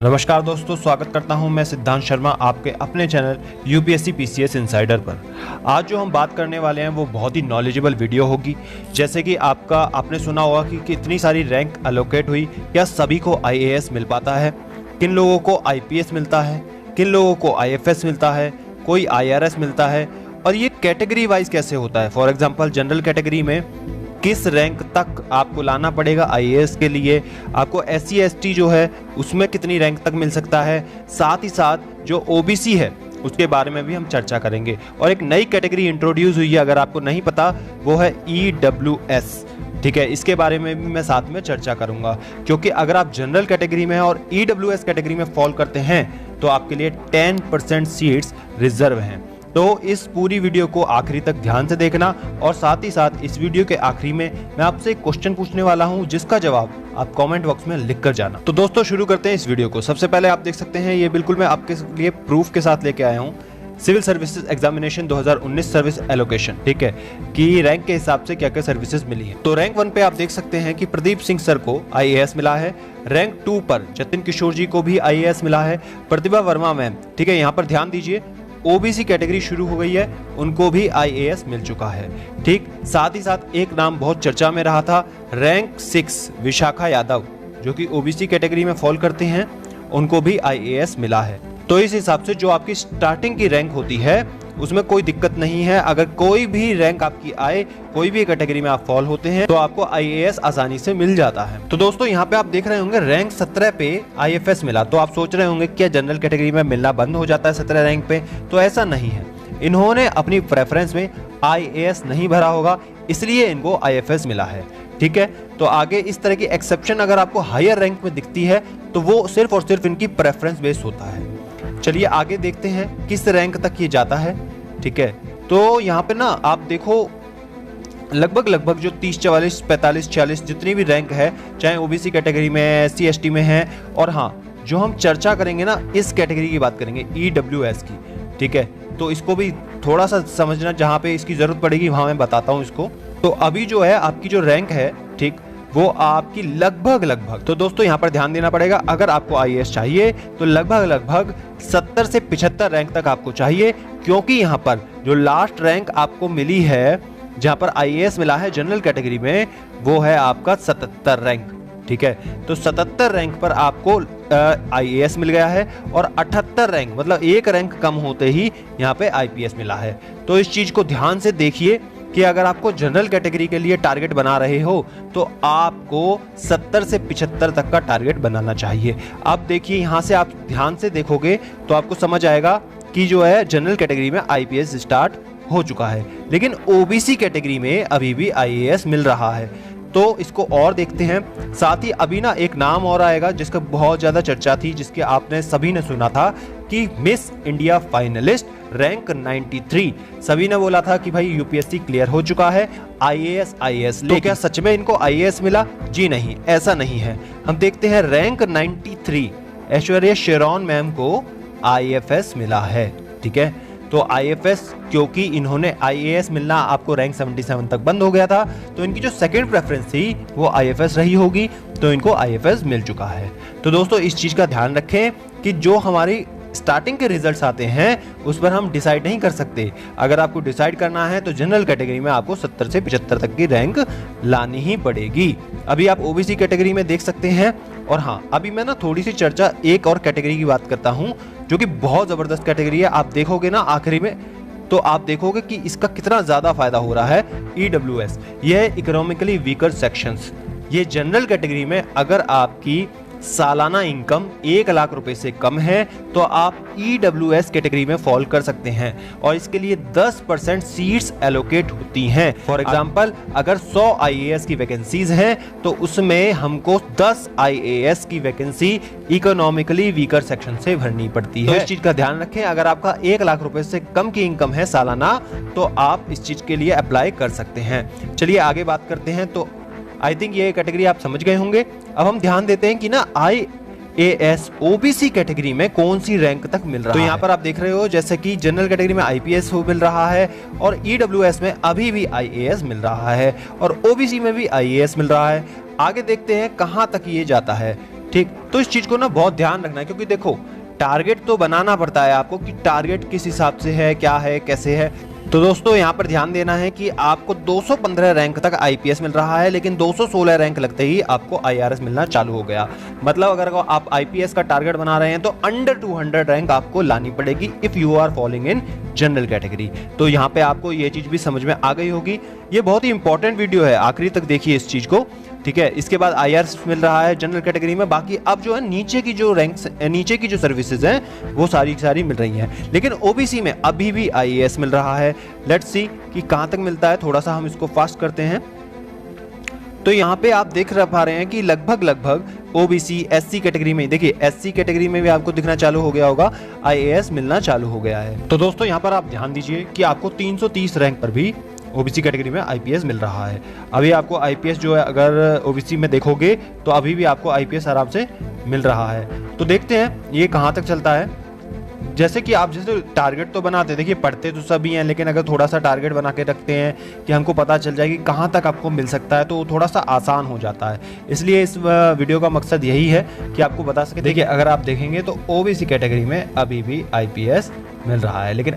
नमस्कार दोस्तों, स्वागत करता हूं मैं सिद्धांत शर्मा आपके अपने चैनल यूपीएससी पीसीएस इनसाइडर पर। आज जो हम बात करने वाले हैं वो बहुत ही नॉलेजेबल वीडियो होगी। जैसे कि आपने सुना होगा कि कितनी सारी रैंक अलोकेट हुई, क्या सभी को आईएएस मिल पाता है, किन लोगों को आईपीएस मिलता है, किन लोगों को आईएफएस मिलता है, कोई आईआरएस मिलता है, और ये कैटेगरी वाइज कैसे होता है। फॉर एग्जाम्पल जनरल कैटेगरी में किस रैंक तक आपको लाना पड़ेगा आईएएस के लिए, आपको एससी एसटी जो है उसमें कितनी रैंक तक मिल सकता है, साथ ही साथ जो ओबीसी है उसके बारे में भी हम चर्चा करेंगे। और एक नई कैटेगरी इंट्रोड्यूस हुई है, अगर आपको नहीं पता, वो है ईडब्ल्यूएस। ठीक है, इसके बारे में भी मैं साथ में चर्चा करूंगा, क्योंकि अगर आप जनरल कैटेगरी में और ईडब्ल्यूएस कैटेगरी में फॉल करते हैं तो आपके लिए 10% सीट्स रिजर्व हैं। तो इस पूरी वीडियो को आखिरी तक ध्यान से देखना, और साथ ही साथ इस वीडियो के आखिरी में मैं आपसे एक क्वेश्चन पूछने वाला हूं जिसका जवाब आप कमेंट बॉक्स में लिख कर जाना। तो दोस्तों शुरू करते हैं इस वीडियो को। सबसे पहले आप देख सकते हैं, ये बिल्कुल मैं आपके लिए प्रूफ के साथ लेके आया हूँ, civil services examination 2019 service allocation, ठीक है, कि रैंक के हिसाब से क्या क्या सर्विसेज मिली है। तो रैंक 1 पे आप देख सकते हैं कि प्रदीप सिंह सर को आईएएस मिला है। रैंक 2 पर जतिन किशोर जी को भी आईएएस मिला है। प्रतिभा वर्मा मैम, ठीक है, यहाँ पर ध्यान दीजिए, ओबीसी कैटेगरी शुरू हो गई है, उनको भी आईएएस मिल चुका है। ठीक, साथ ही साथ एक नाम बहुत चर्चा में रहा था, रैंक 6 विशाखा यादव, जो कि ओबीसी कैटेगरी में फॉल करते हैं, उनको भी आईएएस मिला है। तो इस हिसाब से जो आपकी स्टार्टिंग की रैंक होती है उसमें कोई दिक्कत नहीं है। अगर कोई भी रैंक आपकी आए, कोई भी कैटेगरी में आप फॉल होते हैं, तो आपको आईएएस आसानी से मिल जाता है। तो दोस्तों यहाँ पे आप देख रहे होंगे रैंक 17 पे आईएफएस मिला। तो आप सोच रहे होंगे क्या जनरल कैटेगरी में मिलना बंद हो जाता है 17 रैंक पे? तो ऐसा नहीं है, इन्होंने अपनी प्रेफरेंस में आईएएस नहीं भरा होगा, इसलिए इनको आईएफएस मिला है। ठीक है, तो आगे इस तरह की एक्सेप्शन अगर आपको हायर रैंक में दिखती है तो वो सिर्फ और सिर्फ इनकी प्रेफरेंस बेस्ड होता है। चलिए आगे देखते हैं किस रैंक तक ये जाता है। ठीक है, तो यहाँ पे ना आप देखो लगभग जो 30, 44, 45, 46 जितनी भी रैंक है, चाहे ओबीसी कैटेगरी में, एससी एसटी में है, और हाँ जो हम चर्चा करेंगे ना इस कैटेगरी की बात करेंगे ईडब्ल्यूएस की। ठीक है, तो इसको भी थोड़ा सा समझना, जहाँ पे इसकी जरूरत पड़ेगी वहाँ मैं बताता हूँ इसको। तो अभी जो है आपकी जो रैंक है, ठीक, वो आपकी लगभग, तो दोस्तों यहाँ पर ध्यान देना पड़ेगा, अगर आपको आईएएस चाहिए तो लगभग 70 से 75 रैंक तक आपको चाहिए, क्योंकि यहाँ पर जो लास्ट रैंक आपको मिली है, जहाँ पर आईएएस मिला है जनरल कैटेगरी में, वो है आपका 77 रैंक। ठीक है, तो 77 रैंक पर आपको आईएएस मिल गया है, और 78 रैंक मतलब एक रैंक कम होते ही यहाँ पे आईपीएस मिला है। तो इस चीज को ध्यान से देखिए कि अगर आपको जनरल कैटेगरी के लिए टारगेट बना रहे हो तो आपको 70 से 75 तक का टारगेट बनाना चाहिए। अब देखिए यहाँ से आप ध्यान से देखोगे तो आपको समझ आएगा कि जो है जनरल कैटेगरी में आईपीएस स्टार्ट हो चुका है, लेकिन ओबीसी कैटेगरी में अभी भी आईएएस मिल रहा है। तो इसको और देखते हैं। साथ ही अभी ना एक नाम और आएगा जिसका बहुत ज्यादा चर्चा थी, जिसके आपने सभी ने सुना था कि मिस इंडिया फाइनलिस्ट रैंक 93। सभी ने बोला था कि भाई यूपीएससी क्लियर हो चुका है, आईएएस। तो क्या सच में इनको आईएएस मिला? जी नहीं, ऐसा नहीं है। हम देखते हैं रैंक 93 ऐश्वर्या शेरॉन मैम को आईएफएस मिला है। ठीक है, तो आईएफएस, क्योंकि इन्होंने आईएएस मिलना आपको रैंक 77 तक बंद हो गया था, तो इनकी जो सेकंड प्रेफरेंस थी वो आईएफएस रही होगी, तो इनको आईएफएस मिल चुका है। तो दोस्तों इस चीज का ध्यान रखें कि जो हमारी स्टार्टिंग के रिजल्ट्स आते हैं उस पर हम डिसाइड नहीं कर सकते। अगर आपको डिसाइड करना है तो जनरल कैटेगरी में आपको 70 से 75 तक की रैंक लानी ही पड़ेगी। अभी आप ओबीसी कैटेगरी में देख सकते हैं। और हाँ, अभी मैं ना थोड़ी सी चर्चा एक और कैटेगरी की बात करता हूँ जो कि बहुत जबरदस्त कैटेगरी है। आप देखोगे ना आखिरी में तो आप देखोगे कि इसका कितना ज्यादा फायदा हो रहा है। ईडब्ल्यूएस, यह है इकोनॉमिकली वीकर सेक्शंस। ये जनरल कैटेगरी में अगर आपकी सालाना इनकम 1 लाख रुपए से कम है तो आप ईडब्ल्यूएस कैटेगरी में फॉल कर सकते हैं, और इसके लिए 10% सीट्स एलोकेट होती हैं। फॉर एग्जांपल, अगर 100 आईएएस की वैकेंसीज हैं तो उसमें हमको 10 आईएएस की वैकेंसी इकोनॉमिकली वीकर सेक्शन से भरनी पड़ती है। तो इस चीज का ध्यान रखें, अगर आपका 1 लाख रुपए से कम की इनकम है सालाना तो आप इस चीज के लिए अप्लाई कर सकते हैं। चलिए आगे बात करते हैं। तो आई थिंक ये कैटेगरी आप समझ गए होंगे। अब हम ध्यान देते हैं कि ना आईएएस ओबीसी कैटेगरी में कौन सी रैंक तक मिल रहा है। तो यहाँ पर आप देख रहे हो जैसे कि जनरल कैटेगरी में आईपीएस मिल रहा है, और ईडब्ल्यूएस में अभी भी आईएएस मिल रहा है, और ओबीसी में भी आईएएस मिल रहा है। आगे देखते हैं कहां तक ये जाता है। ठीक, तो इस चीज को ना बहुत ध्यान रखना है, क्योंकि देखो टारगेट तो बनाना पड़ता है आपको कि टारगेट किस हिसाब से है, क्या है, कैसे है। तो दोस्तों यहाँ पर ध्यान देना है कि आपको 215 रैंक तक आईपीएस मिल रहा है, लेकिन 216 रैंक लगते ही आपको आईआरएस मिलना चालू हो गया। मतलब अगर आप आईपीएस का टारगेट बना रहे हैं तो अंडर 200 रैंक आपको लानी पड़ेगी if you are following in general category. तो यहाँ पे आपको ये चीज भी समझ में आ गई होगी। ये बहुत ही इंपॉर्टेंट वीडियो है, आखिरी तक देखिए इस चीज को, ठीक है। इसके बाद आईआरएस मिल रहा है जनरल कैटेगरी में। बाकी अब जो है नीचे की जो रैंक्स, नीचे की जो सर्विसेज हैं वो सारी सारी मिल रही हैं, लेकिन ओबीसी में अभी भी आईएएस मिल रहा है। लेट्स सी कि कहां तक मिलता है। थोड़ा सा हम इसको फास्ट करते हैं। तो यहाँ पे आप देख पा रहे हैं कि लगभग ओबीसी एससी कैटेगरी में, देखिए एससी कैटेगरी में भी आपको दिखना चालू हो गया होगा, आईएएस मिलना चालू हो गया है। तो दोस्तों यहाँ पर आप ध्यान दीजिए कि आपको 330 रैंक पर भी ओबीसी कैटेगरी में आईपीएस मिल रहा है। अभी आपको आईपीएस जो है अगर ओबीसी में देखोगे तो अभी भी आपको आईपीएस आराम से मिल रहा है। तो देखते हैं ये कहाँ तक चलता है। जैसे कि आप जैसे टारगेट तो बनाते, देखिए पढ़ते तो सभी हैं, लेकिन अगर थोड़ा सा टारगेट बना के रखते हैं कि हमको पता चल जाए कि कहाँ तक आपको मिल सकता है, तो थोड़ा सा आसान हो जाता है। इसलिए इस वीडियो का मकसद यही है कि आपको बता सके। देखिए अगर आप देखेंगे तो ओबीसी कैटेगरी में अभी भी आईपीएस मिल रहा है, लेकिन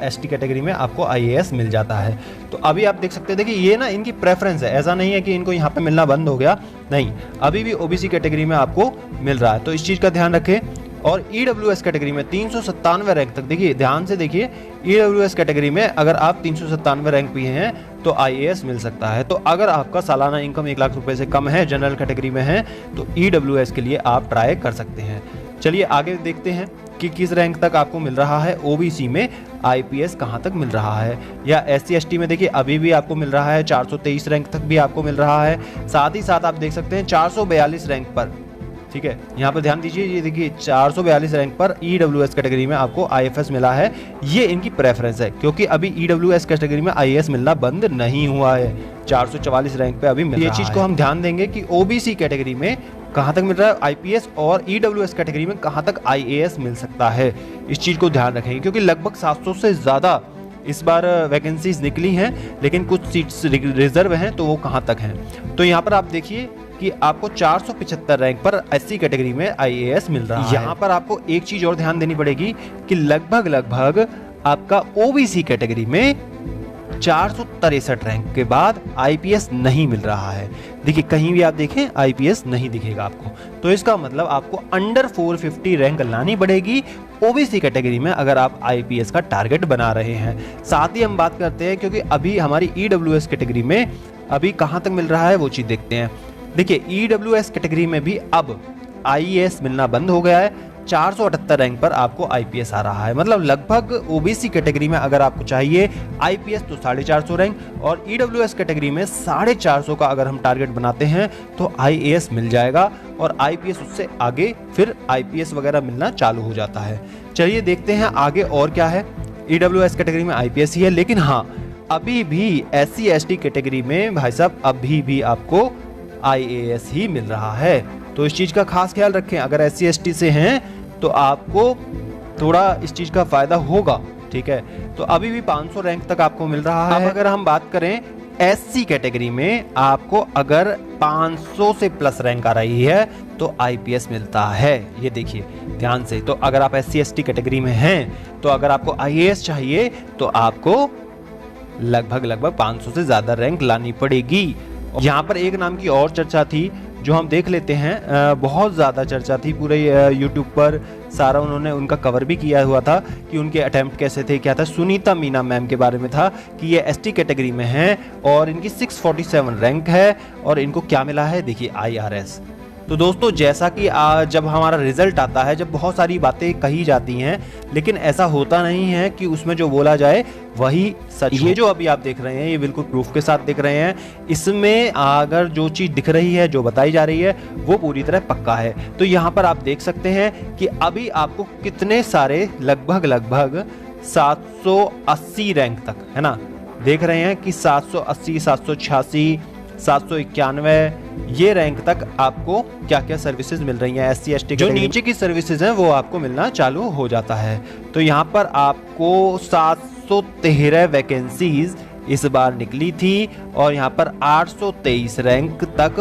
एसटी कैटेगरी में आपको आईएएस मिल जाता है। तो अभी आप देख सकते हैं, देखिए ये ना इनकी प्रेफरेंस है, ऐसा नहीं है कि इनको यहाँ पे मिलना बंद हो गया, नहीं, अभी भी ओबीसी कैटेगरी में आपको मिल रहा है। तो इस चीज़ का ध्यान रखें। और ईडब्ल्यूएस कैटेगरी में 397 रैंक तक, देखिए ध्यान से देखिए, ईडब्ल्यूएस कैटेगरी में अगर आप 397 रैंक भी हैं तो आईएएस मिल सकता है। तो अगर आपका सालाना इनकम 1 लाख रुपए से कम है, जनरल कैटेगरी में है, तो ईडब्ल्यूएस के लिए आप ट्राई कर सकते हैं। चलिए आगे देखते हैं कि किस रैंक तक आपको मिल रहा है। ओबीसी में आईपीएस कहां तक मिल रहा है, या एससी एसटी में देखिए अभी भी आपको मिल रहा है 423 रैंक तक भी आपको मिल रहा है। साथ ही साथ आप देख सकते हैं 442 रैंक पर, ठीक है, यहाँ पर ध्यान दीजिए, ये देखिए 442 रैंक पर ईडब्ल्यूएस कैटेगरी में आपको आईएफएस मिला है। ये इनकी प्रेफरेंस है, क्योंकि अभी ईडब्ल्यूएस कैटेगरी में आईएएस मिलना बंद नहीं हुआ है, 444 रैंक पे अभी मिल रहा है। ये चीज को हम ध्यान देंगे कि ओबीसी कैटेगरी में कहां तक मिल रहा है आईपीएस, और ईडब्ल्यूएस कैटेगरी में कहां तक आईएएस मिल सकता है। इस चीज को ध्यान रखेंगे, क्योंकि लगभग 700 से ज्यादा इस बार वैकेंसीज निकली हैं, लेकिन कुछ सीट्स रिजर्व हैं, तो वो कहां तक हैं। तो यहाँ पर आप देखिए कि आपको 475 रैंक पर एससी कैटेगरी में आईएएस मिल रहा है। यहाँ पर आपको एक चीज और ध्यान देनी पड़ेगी कि लगभग आपका ओबीसी कैटेगरी में 463 रैंक के बाद आईपीएस नहीं मिल रहा है। देखिए कहीं भी आप देखें आईपीएस नहीं दिखेगा आपको, तो इसका मतलब आपको अंडर 450 रैंक लानी पड़ेगी ओबीसी कैटेगरी में अगर आप आईपीएस का टारगेट बना रहे हैं। साथ ही हम बात करते हैं, क्योंकि अभी हमारी ईडब्ल्यूएस कैटेगरी में अभी कहां तक मिल रहा है वो चीज देखते हैं। देखिए ईडब्ल्यूएस कैटेगरी में भी अब आईएएस मिलना बंद हो गया है, 478 रैंक पर आपको आईपीएस आ रहा है। मतलब लगभग ओबीसी कैटेगरी में अगर आपको चाहिए आईपीएस तो 450 रैंक, और ईडब्ल्यूएस कैटेगरी में 450 का अगर हम टारगेट बनाते हैं तो आईएएस मिल जाएगा, और आईपीएस उससे आगे फिर आईपीएस वगैरह मिलना चालू हो जाता है। चलिए देखते हैं आगे और क्या है। ईडब्ल्यूएस कैटेगरी में आईपीएस ही है, लेकिन हाँ अभी भी एससी एसटी कैटेगरी में भाई साहब अभी भी आपको आईएएस ही मिल रहा है। तो इस चीज का खास ख्याल रखें, अगर एससी एसटी से हैं तो आपको थोड़ा इस चीज का फायदा होगा, ठीक है। तो अभी भी 500 रैंक तक आपको मिल रहा है। अगर हम बात करें एससी कैटेगरी में, आपको अगर 500 से प्लस रैंक आ रही है तो आईपीएस मिलता है। ये देखिए ध्यान से, तो अगर आप एससी एसटी कैटेगरी में हैं तो अगर आपको आईएएस चाहिए तो आपको लगभग 500 से ज्यादा रैंक लानी पड़ेगी। यहाँ पर एक नाम की और चर्चा थी जो हम देख लेते हैं, बहुत ज़्यादा चर्चा थी पूरे यूट्यूब पर, सारा उन्होंने उनका कवर भी किया हुआ था कि उनके अटेम्प्ट कैसे थे, क्या था। सुनीता मीना मैम के बारे में था कि ये एसटी कैटेगरी में हैं और इनकी 647 रैंक है, और इनको क्या मिला है, देखिए आईआरएस। तो दोस्तों जैसा कि जब हमारा रिजल्ट आता है, जब बहुत सारी बातें कही जाती हैं, लेकिन ऐसा होता नहीं है कि उसमें जो बोला जाए वही सच। ये जो अभी आप देख रहे हैं ये बिल्कुल प्रूफ के साथ दिख रहे हैं। इसमें अगर जो चीज़ दिख रही है, जो बताई जा रही है, वो पूरी तरह पक्का है। तो यहाँ पर आप देख सकते हैं कि अभी आपको कितने सारे लगभग 780 रैंक तक, है ना, देख रहे हैं कि 780, 786, 791 ये रैंक तक आपको क्या क्या सर्विसेज मिल रही हैं। एससी एसटी जो नीचे की सर्विसेज हैं वो आपको मिलना चालू हो जाता है। तो यहाँ पर आपको 713 वैकेंसीज इस बार निकली थी, और यहाँ पर 823 रैंक तक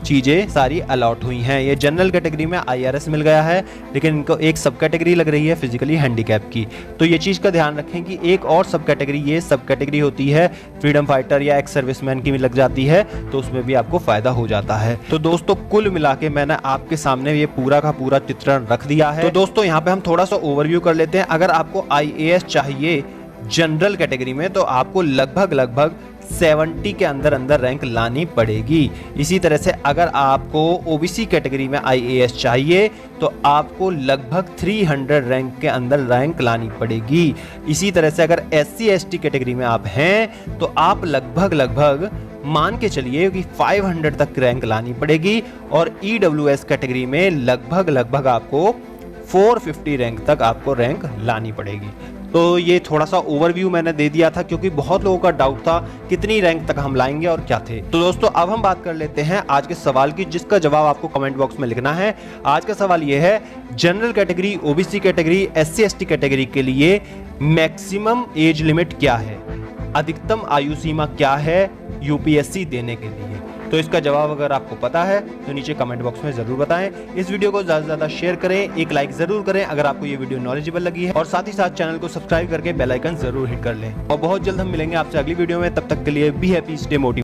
चीज़ें सारी अलॉट हुई हैं। ये जनरल कैटेगरी में IRS मिल गया है, लेकिन इनको एक सब कैटेगरी लग रही है फिजिकली हैंडीकैप की। तो ये चीज़ का ध्यान रखें कि एक और सब कैटेगरी, ये सब कैटेगरी होती है फ्रीडम फाइटर या एक्स सर्विसमैन की भी लग जाती है, तो उसमें भी आपको फ़ायदा हो जाता है। तो दोस्तों कुल मिला के मैंने आपके सामने ये पूरा का पूरा चित्रण रख दिया है। तो दोस्तों यहाँ पे हम थोड़ा सा ओवरव्यू कर लेते हैं। अगर आपको IAS चाहिए जनरल कैटेगरी में तो आपको लगभग 70 के अंदर रैंक लानी पड़ेगी। इसी तरह से अगर आपको OBC कैटेगरी में IAS चाहिए तो आपको लगभग 300 रैंक के अंदर रैंक लानी पड़ेगी। इसी तरह से अगर SC ST कैटेगरी में आप हैं तो आप लगभग मान के चलिए कि 500 तक रैंक लानी पड़ेगी, और EWS कैटेगरी में लगभग आपको 450 रैंक तक आपको रैंक लानी पड़ेगी। तो ये थोड़ा सा ओवरव्यू मैंने दे दिया था, क्योंकि बहुत लोगों का डाउट था कितनी रैंक तक हम लाएंगे और क्या थे। तो दोस्तों अब हम बात कर लेते हैं आज के सवाल की, जिसका जवाब आपको कमेंट बॉक्स में लिखना है। आज का सवाल ये है, general category, OBC category, SC ST category के लिए मैक्सिमम एज लिमिट क्या है, अधिकतम आयु सीमा क्या है UPSC देने के लिए। तो इसका जवाब अगर आपको पता है तो नीचे कमेंट बॉक्स में जरूर बताएं। इस वीडियो को ज़्यादा से ज़्यादा शेयर करें, एक लाइक जरूर करें अगर आपको ये वीडियो नॉलेजेबल लगी है, और साथ ही साथ चैनल को सब्सक्राइब करके बेल आइकन जरूर हिट कर लें। और बहुत जल्द हम मिलेंगे आपसे अगली वीडियो में, तब तक के लिए बी हैप्पी, स्टे मोटिवेटेड।